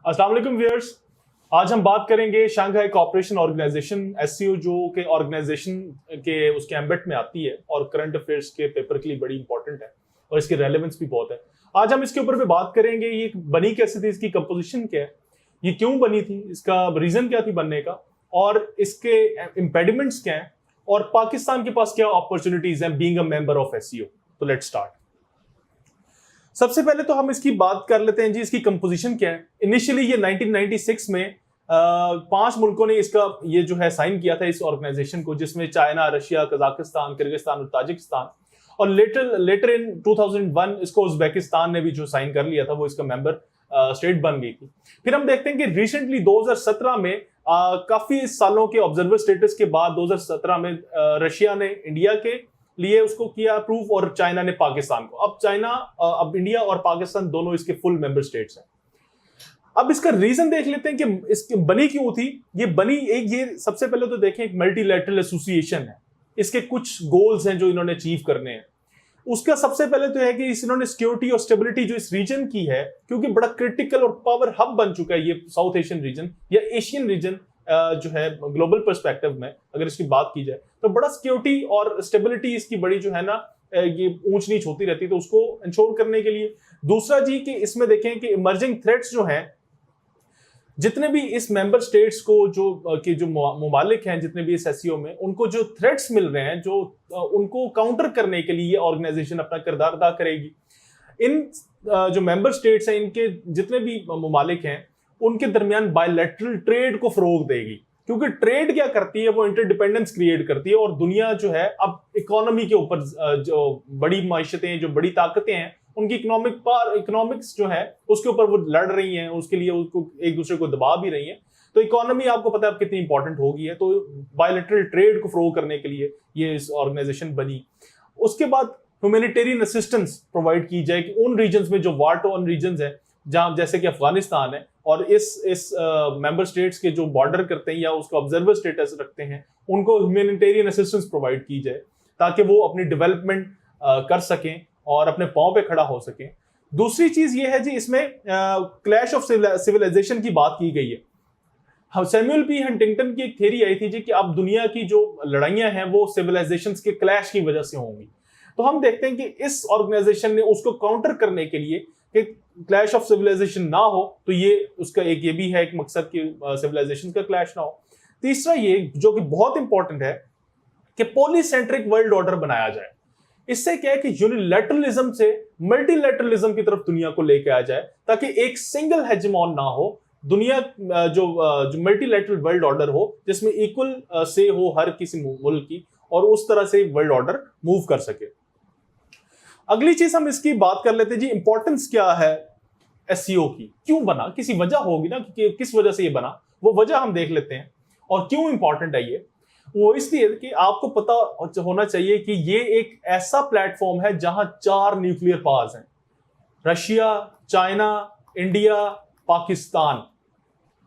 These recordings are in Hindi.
अस्सलाम वालेकुम व्यूअर्स। आज हम बात करेंगे शंघाई कोऑपरेशन ऑर्गेनाइजेशन एससीओ जो के ऑर्गेनाइजेशन के उसके एम्बेट में आती है और करंट अफेयर्स के पेपर के लिए बड़ी इंपॉर्टेंट है और इसकी रेलेवेंस भी बहुत है। आज हम इसके ऊपर भी बात करेंगे ये बनी कैसे थी, इसकी कंपोजिशन क्या है, ये क्यों बनी थी, इसका रीजन क्या थी बनने का और इसके इम्पेडिमेंट्स क्या है और पाकिस्तान के पास क्या अपॉर्चुनिटीज हैं being a member of SCO. तो लेट्स स्टार्ट। सबसे पहले तो हम इसकी बात कर लेते हैं जी, इसकी कंपोजिशन क्या है। इनिशियली ये 1996 में 5 मुल्कों ने इसका ये जो है साइन किया था इस ऑर्गेनाइजेशन को, जिसमें चाइना, रशिया, कजाकिस्तान, किर्गिस्तान और ताजिकिस्तान। और लेटर इन 2001 इसको उज्बेकिस्तान ने भी जो साइन कर लिया था, वो इसका मेंबर स्टेट बन गई थी। फिर हम देखते हैं कि रिसेंटली 2017 में काफी सालों के ऑब्जर्वर स्टेटस के बाद 2017 में रशिया ने इंडिया के लिए उसको किया अप्रूव और चाइना ने पाकिस्तान को। अब इंडिया और पाकिस्तान दोनों इसके फुल मेंबर स्टेट्स हैं। अब इसका रीजन देख लेते हैं कि इसकी बनी क्यों थी। ये सबसे पहले तो देखें, एक मल्टीलैटरल एसोसिएशन है। इसके कुछ गोल्स हैं जो इन्होंने अचीव करने हैं। उसका सबसे पहले तो है कि इन्होंने सिक्योरिटी और स्टेबिलिटी जो इस रीजन की है, क्योंकि बड़ा क्रिटिकल और पावर हब बन चुका है ये साउथ एशियन रीजन या एशियन रीजन जो है ग्लोबल पर्सपेक्टिव में अगर इसकी बात की जाए, तो बड़ा सिक्योरिटी और स्टेबिलिटी इसकी बड़ी जो है ना ये ऊंच नीच होती रहती है, तो उसको इंश्योर करने के लिए। दूसरा जी कि इसमें देखें कि इमर्जिंग थ्रेट्स जो हैं, जितने भी इस मेंबर स्टेट्स को जो मुमालिक हैं, जितने भी इस एससीओ में, उनको जो थ्रेट्स मिल रहे हैं, जो उनको काउंटर करने के लिए ये ऑर्गेनाइजेशन अपना किरदार अदा करेगी। इन जो मेंबर स्टेट्स हैं, इनके जितने भी मुमालिक हैं, उनके दरमियान बायलैटरल ट्रेड को फरोग देगी, क्योंकि ट्रेड क्या करती है, वो इंटरडिपेंडेंस क्रिएट करती है। और दुनिया जो है अब इकोनॉमी के ऊपर जो बड़ी माइशतें, जो बड़ी ताकतें हैं, उनकी इकोनॉमिक्स जो है उसके ऊपर वो लड़ रही हैं, उसके लिए उसको एक दूसरे को दबा भी रही हैं। तो इकोनॉमी आपको पता है अब कितनी इंपॉर्टेंट हो गई है, तो बायलैटरल ट्रेड को फरोग करने के लिए ये इस ऑर्गेनाइजेशन बनी। उसके बाद ह्यूमैनिटेरियन असिस्टेंस प्रोवाइड की जाए कि उन रीजन्स में जो वार टोर्न रीजन्स हैं, जहां जैसे कि अफगानिस्तान है, और इस मेंबर स्टेट्स के जो बॉर्डर करते हैं या उसका ऑब्जर्वर स्टेटस रखते हैं, उनको ह्यूमैनिटेरियन असिस्टेंस प्रोवाइड की जाए ताकि वो अपनी डेवलपमेंट कर सकें और अपने पांव पे खड़ा हो सकें। दूसरी चीज ये है जी, इसमें क्लैश ऑफ सिविलाइजेशन की बात की गई है। सैमुअल पी हंटिंगटन की एक थ्योरी आई थी जी कि अब दुनिया की जो लड़ाइयां हैं वो सिविलाइजेशंस के क्लैश की वजह से होंगी। तो हम देखते हैं कि इस ऑर्गेनाइजेशन ने उसको काउंटर करने के लिए कि क्लैश ऑफ सिविलाइजेशन ना हो, तो ये उसका ये भी है एक मकसद कि सिविलाइजेशन का क्लैश ना हो। तीसरा ये जो कि बहुत इंपॉर्टेंट है कि पॉलीसेंट्रिक वर्ल्ड ऑर्डर बनाया जाए। इससे क्या है कि यूनिलैटरलिज्म से मल्टीलैटरलिज्म की तरफ दुनिया को लेकर आ जाए, ताकि एक सिंगल हेजेमॉन ना हो दुनिया, जो मल्टीलैटरल वर्ल्ड ऑर्डर हो, जिसमें इक्वल से हो हर किसी मुल्क की, और उस तरह से वर्ल्ड ऑर्डर मूव कर सके। अगली चीज हम इसकी बात कर लेते हैं जी, इंपॉर्टेंस क्या है एससीओ की, क्यों बना, किसी वजह होगी ना कि किस वजह से ये बना, वो वजह हम देख लेते हैं। और क्यों इंपॉर्टेंट है ये, वो इसलिए कि आपको पता होना चाहिए कि ये एक ऐसा प्लेटफॉर्म है जहां 4 न्यूक्लियर पावर्स हैं, रशिया, चाइना, इंडिया, पाकिस्तान,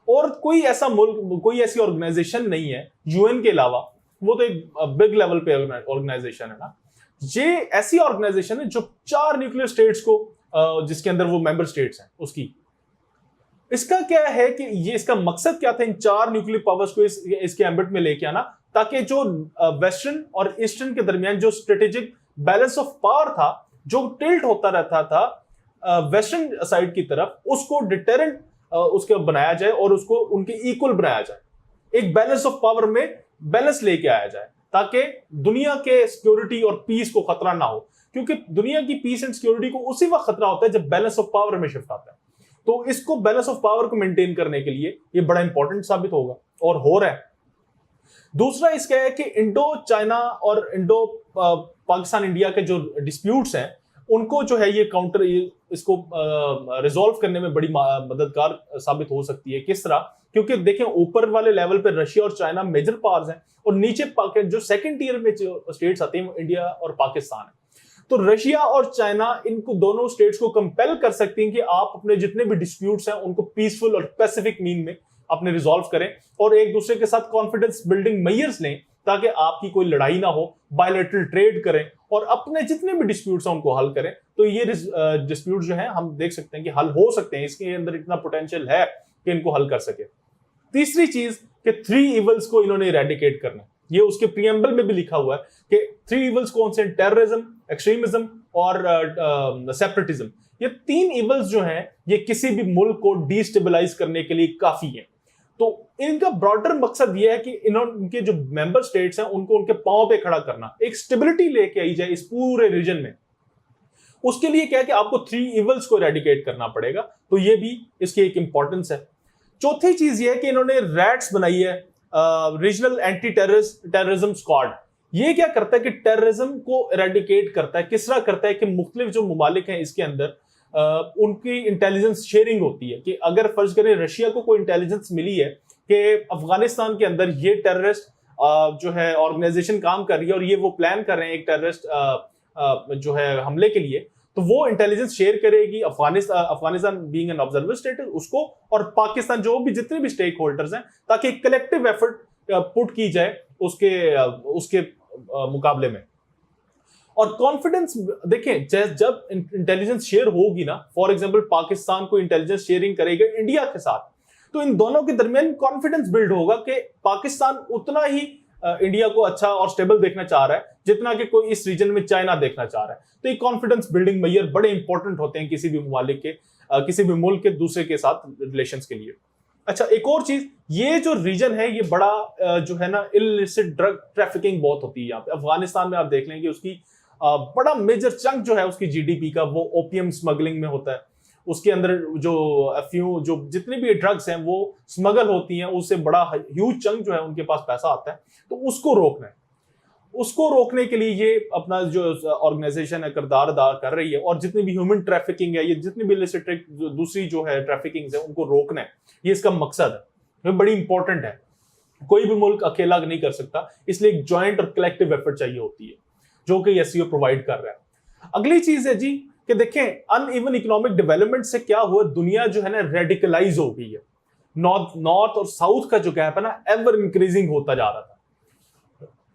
और कोई ऐसा मुल्क, कोई ऐसी ऑर्गेनाइजेशन नहीं है यूएन के अलावा, वो तो एक बिग लेवल पे ऑर्गेनाइजेशन है ना। ये ऐसी ऑर्गेनाइजेशन है जो 4 न्यूक्लियर स्टेट्स को, जिसके अंदर वो मेंबर स्टेट्स हैं उसकी, इसका क्या है कि ये इसका मकसद क्या था इन 4 न्यूक्लियर पावर्स को इसके एम्बिट में लेके आना, ताकि जो वेस्टर्न और ईस्टर्न के दरमियान जो स्ट्रेटेजिक बैलेंस ऑफ पावर था, जो टिल्ट होता रहता था वेस्टर्न साइड की तरफ, उसको डिटरेंट उसके बनाया जाए और उसको उनके इक्वल बनाया जाए। एक बैलेंस ऑफ पावर में बैलेंस लेके आया जाए, ताकि दुनिया के सिक्योरिटी और पीस को खतरा ना हो, क्योंकि दुनिया की पीस एंड सिक्योरिटी को उसी वक्त खतरा होता है जब बैलेंस ऑफ पावर में शिफ्ट आता है। तो इसको बैलेंस ऑफ पावर को मेंटेन करने के लिए ये बड़ा इंपॉर्टेंट साबित होगा और हो रहा है। दूसरा इसका है कि इंडो चाइना और इंडो पाकिस्तान इंडिया के जो डिस्प्यूट्स हैं, उनको जो है ये काउंटर, इसको रिजॉल्व करने में बड़ी मददगार साबित हो सकती है। किस तरह, क्योंकि देखें ऊपर वाले लेवल पे रशिया और चाइना मेजर पावर्स हैं, और नीचे जो सेकंड टियर में जो स्टेट्स आते हैं वो इंडिया और पाकिस्तान है। तो रशिया और चाइना इनको दोनों स्टेट्स को कंपेल कर सकती हैं कि आप अपने जितने भी डिस्प्यूट्स हैं उनको पीसफुल और पैसिफिक मीन में अपने रिजॉल्व करें, और एक दूसरे के साथ कॉन्फिडेंस बिल्डिंग मेजर्स लें, ताकि आपकी कोई लड़ाई ना हो, बायलैटरल ट्रेड करें और अपने जितने भी डिस्प्यूट्स हैं उनको हल करें। तो ये डिस्प्यूट जो है हम देख सकते हैं कि हल हो सकते हैं, इसके अंदर इतना पोटेंशियल है कि इनको हल कर सके। तीसरी चीज कि 3 इवल्स को इन्होंने इरेडिकेट करना, ये उसके प्रीएम्बल में भी लिखा हुआ है कि 3 इवल्स कौन से, टेररिज्म, एक्सट्रीमिज्म और सेपरेटिज्म। ये 3 इवल्स जो हैं ये किसी भी मुल्क को डिस्टेबलाइज करने के लिए काफी है। तो इनका ब्रॉडर मकसद ये है कि इनके जो मेंबर स्टेट्स हैं उनको उनके पांव पे खड़ा करना, एक स्टेबिलिटी लेके आई जाए इस पूरे रीजन में। उसके लिए क्या है कि आपको 3 इवल्स को इरेडिकेट करना पड़ेगा, तो ये भी इसकी एक इंपॉर्टेंस है। चौथी चीज ये है कि इन्होंने रैट्स बनाई है, रीजनल एंटी टेररिज्म स्क्वाड। ये क्या करता है कि टेररिज्म को इरेडिकेट करता है। किस तरह करता है कि मुख्तलिफ जो ममालिक हैं इसके अंदर उनकी इंटेलिजेंस शेयरिंग होती है कि अगर फर्ज करें रशिया को कोई इंटेलिजेंस मिली है कि अफगानिस्तान के अंदर ये टेररिस्ट जो है ऑर्गेनाइजेशन काम कर रही है और ये वो प्लान कर रहे हैं एक टेररिस्ट जो है हमले के लिए, तो वो इंटेलिजेंस शेयर करेगी Afghanistan being an observer state उसको, और पाकिस्तान जो भी जितने भी स्टेक होल्डर्स हैं, ताकि कलेक्टिव एफर्ट पुट की जाए उसके मुकाबले में। और कॉन्फिडेंस देखें, जब इंटेलिजेंस शेयर होगी ना, फॉर एग्जांपल पाकिस्तान को इंटेलिजेंस शेयरिंग करेगा इंडिया के साथ, तो इन दोनों के दरमियान कॉन्फिडेंस बिल्ड होगा कि पाकिस्तान उतना ही इंडिया को अच्छा और स्टेबल देखना चाह रहा है जितना कि कोई इस रीजन में चाइना देखना चाह रहा है। तो ये कॉन्फिडेंस बिल्डिंग मेजर बड़े इंपॉर्टेंट होते हैं किसी भी ममालिक के किसी भी मुल्क के दूसरे के साथ रिलेशंस के लिए। अच्छा, एक और चीज, ये जो रीजन है ये बड़ा जो है ना इलिसिट ड्रग ट्रैफिकिंग बहुत होती है यहाँ पे। अफगानिस्तान में आप देख लेंगे उसकी बड़ा मेजर चंक जो है उसकी जीडीपी का वो ओपियम स्मगलिंग में होता है। उसके अंदर जो जो जितनी भी ड्रग्स हैं वो स्मगल होती हैं, उससे बड़ा ह्यूज चंक जो है उनके पास पैसा आता है। तो उसको रोकना है, उसको रोकने के लिए ये अपना जो ऑर्गेनाइजेशन है किरदार अदा कर रही है। और जितनी भी ह्यूमन ट्रैफिकिंग है, ये जितनी भी इलिसिट दूसरी जो है ट्रैफिकिंग है उनको रोकना है, ये इसका मकसद है। ये बड़ी इंपॉर्टेंट है, कोई भी मुल्क अकेला नहीं कर सकता, इसलिए एक जॉइंट और कलेक्टिव एफर्ट चाहिए होती है जो कि एससीओ प्रोवाइड कर रहा है। अगली चीज है जी कि देखें अनइवन इकोनॉमिक डेवलपमेंट से क्या हुआ, दुनिया जो है ना रेडिकलाइज हो गई है। नॉर्थ और साउथ का जो गैप है ना एवर इंक्रीजिंग होता जा रहा था।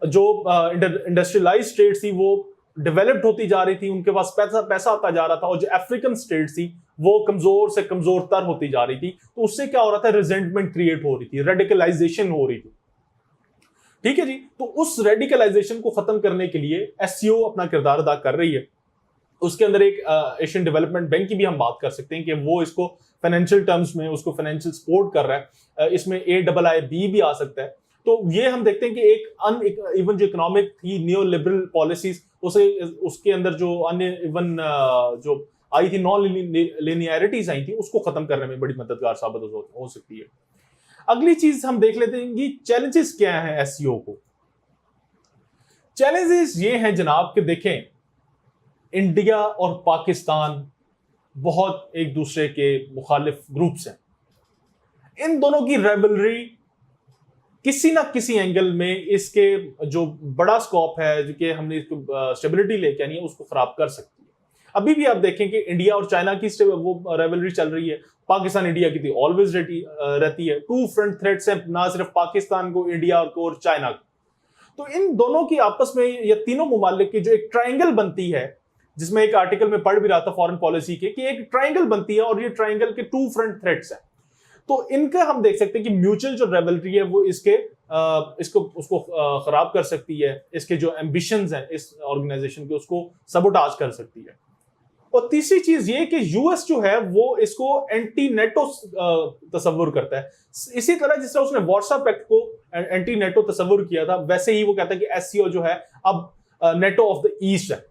जो इंडस्ट्रियलाइज स्टेट थी वो डेवलप्ड होती जा रही थी, उनके पास पैसा आता जा रहा था, और जो अफ्रीकन स्टेट थी वो कमजोर से कमजोर तर होती जा रही थी। तो उससे क्या हो रहा था, रिजेंटमेंट क्रिएट हो रही थी, रेडिकलाइजेशन हो रही थी। ठीक है जी, तो उस रेडिकलाइजेशन को खत्म करने के लिए एससीओ अपना किरदार अदा कर रही है। उसके अंदर एक एशियन डेवलपमेंट बैंक की भी हम बात कर सकते हैं कि वो इसको फाइनेंशियल टर्म्स में उसको फाइनेंशियल सपोर्ट कर रहा है। इसमें AIIB भी आ सकता है। तो ये हम देखते हैं कि एक इवन जो इकोनॉमिक थी नियो लिबरल पॉलिसीज उसके अंदर जो अनइवन जो आई थी, नॉन लिनियरिटीज आई थी, उसको खत्म करने में बड़ी मददगार साबित हो सकती है। अगली चीज हम देख लेते हैं कि चैलेंजेस क्या हैं एससीओ को। चैलेंजेस ये हैं जनाब कि देखें इंडिया और पाकिस्तान बहुत एक दूसरे के मुखालिफ ग्रुप्स हैं। इन दोनों की राइवलरी किसी ना किसी एंगल में इसके जो बड़ा स्कोप है जो कि हमने इसको स्टेबिलिटी लेके आनी है उसको खराब कर सकती है। अभी भी आप देखें कि इंडिया और चाइना की वो राइवलरी चल रही है, पाकिस्तान इंडिया की तो ऑलवेज रहती है। 2 फ्रंट थ्रेट्स हैं, ना सिर्फ पाकिस्तान को, इंडिया को और चाइना को। तो इन दोनों की आपस में या तीनों ममालिक की जो एक ट्रायंगल बनती है, जिसमें एक आर्टिकल में पढ़ भी रहा था फॉरेन पॉलिसी के कि एक ट्रायंगल बनती है और ये ट्रायंगल के 2 फ्रंट थ्रेट्स हैं। तो इनका हम देख सकते हैं कि म्यूचुअल जो राइवलरी है वो उसको खराब कर सकती है, इसके जो एम्बिशंस हैं इस ऑर्गेनाइजेशन के उसको सबोटाज कर सकती है। और तीसरी चीज ये कि यूएस जो है वो इसको एंटी नेटो तस्वुर करता है। इसी तरह जिस तरह उसने वार्सा पैक्ट को एंटी नेटो तस्वुर किया था, वैसे ही वो कहता है कि एससीओ जो है अब नेटो ऑफ द ईस्ट है,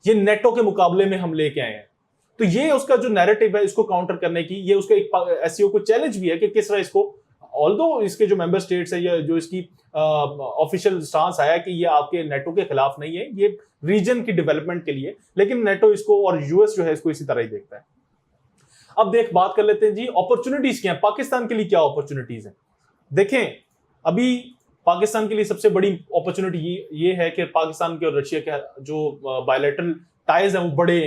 ये नेटो के मुकाबले में हम लेके आए हैं। तो ये उसका जो नैरेटिव है इसको काउंटर करने की, ये उसका एक एससीओ को चैलेंज भी है कि किस तरह इसको, ऑल्दो इसके जो मेंबर स्टेट्स है या जो इसकी ऑफिशियल स्टांस आया कि ये आपके नेटो के खिलाफ नहीं है, ये रीजन की डेवलपमेंट के लिए, लेकिन नेटो इसको और यूएस जो है इसको इसी तरह ही देखता है। अब बात कर लेते हैं जी अपॉर्चुनिटीज क्या है, पाकिस्तान के लिए क्या अपॉर्चुनिटीज हैं। देखें अभी पाकिस्तान के लिए सबसे बड़ी अपॉर्चुनिटी ये है कि पाकिस्तान के और रशिया के जो बायलैटरल टाइज हैं वो बड़े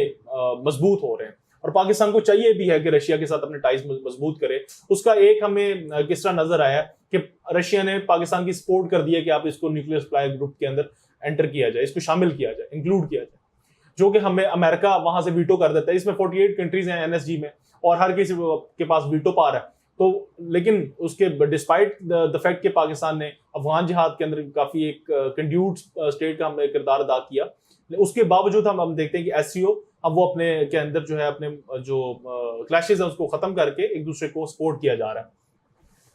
मजबूत हो रहे हैं, और पाकिस्तान को चाहिए भी है कि रशिया के साथ अपने टाइज मजबूत करे। उसका एक हमें किस तरह नजर आया कि रशिया ने पाकिस्तान की सपोर्ट कर दिया कि आप इसको न्यूक्लियर सप्लाई ग्रुप के अंदर एंटर किया जाए, इसको शामिल किया जाए, इंक्लूड किया जाए, जो कि हमें अमेरिका वहां से वीटो कर देता है। इसमें 48 कंट्रीज हैं एनएसजी में और हर किसी के पास वीटो पावर है। तो लेकिन उसके डिस्पाइट द फैक्ट कि पाकिस्तान ने अफगान जिहाद के अंदर काफी एक कंड्यूट स्टेट का हमने किरदार अदा किया, उसके बावजूद हम देखते हैं कि एससीओ अब वो अपने के अंदर जो है अपने जो क्लैशेस है उसको खत्म करके एक दूसरे को सपोर्ट किया जा रहा है।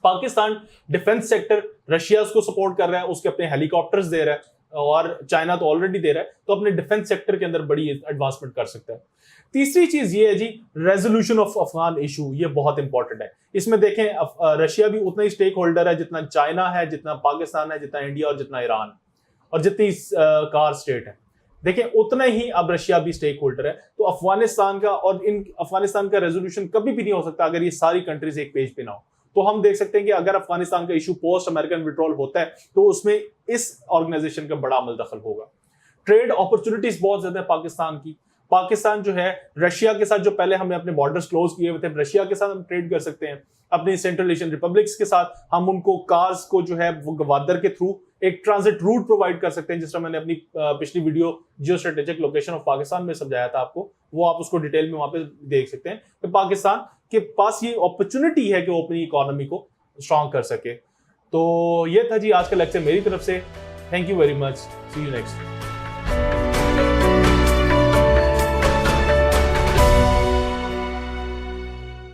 पाकिस्तान डिफेंस सेक्टर रशिया उसको सपोर्ट कर रहा है, उसके अपने हेलीकॉप्टर्स दे रहा है और चाइना तो ऑलरेडी दे रहा है, तो अपने डिफेंस सेक्टर के अंदर बड़ी एडवांसमेंट कर सकता है। तीसरी चीज ये है जी रेजोल्यूशन ऑफ अफगान इशू, ये बहुत इंपॉर्टेंट है। इसमें देखें रशिया भी उतना ही स्टेक होल्डर है जितना चाइना है, जितना पाकिस्तान है, जितना इंडिया और जितना ईरान और जितनी कार स्टेट है। देखें उतना ही अब रशिया भी स्टेक होल्डर है। तो अफगानिस्तान का और इन अफगानिस्तान का रेजोल्यूशन कभी भी नहीं हो सकता अगर ये सारी कंट्रीज एक पेज पे ना हो। तो हम देख सकते हैं कि अगर अफगानिस्तान का इशू पोस्ट अमेरिकन विड्रॉल होता है तो उसमें इस ऑर्गेनाइजेशन का बड़ा अमल दखल होगा। ट्रेड अपॉर्चुनिटीज बहुत ज्यादा है पाकिस्तान की। पाकिस्तान जो है रशिया के साथ, जो पहले हमने अपने बॉर्डर्स क्लोज किए हुए थे, रशिया के साथ हम ट्रेड कर सकते हैं। अपनी सेंट्रल एशियन रिपब्लिक्स के साथ हम उनको कार्स को जो है वो गवादर के थ्रू एक ट्रांजिट रूट प्रोवाइड कर सकते हैं, जिस तरह मैंने अपनी पिछली video geo strategic location of Pakistan में समझाया था आपको, वो आप उसको डिटेल में वहां पे देख सकते हैं कि पाकिस्तान के पास ये अपॉर्चुनिटी है कि वो अपनी इकोनॉमी को स्ट्रांग कर सके। तो ये था जी आज का लेक्चर मेरी तरफ से। Thank you very much, see you next.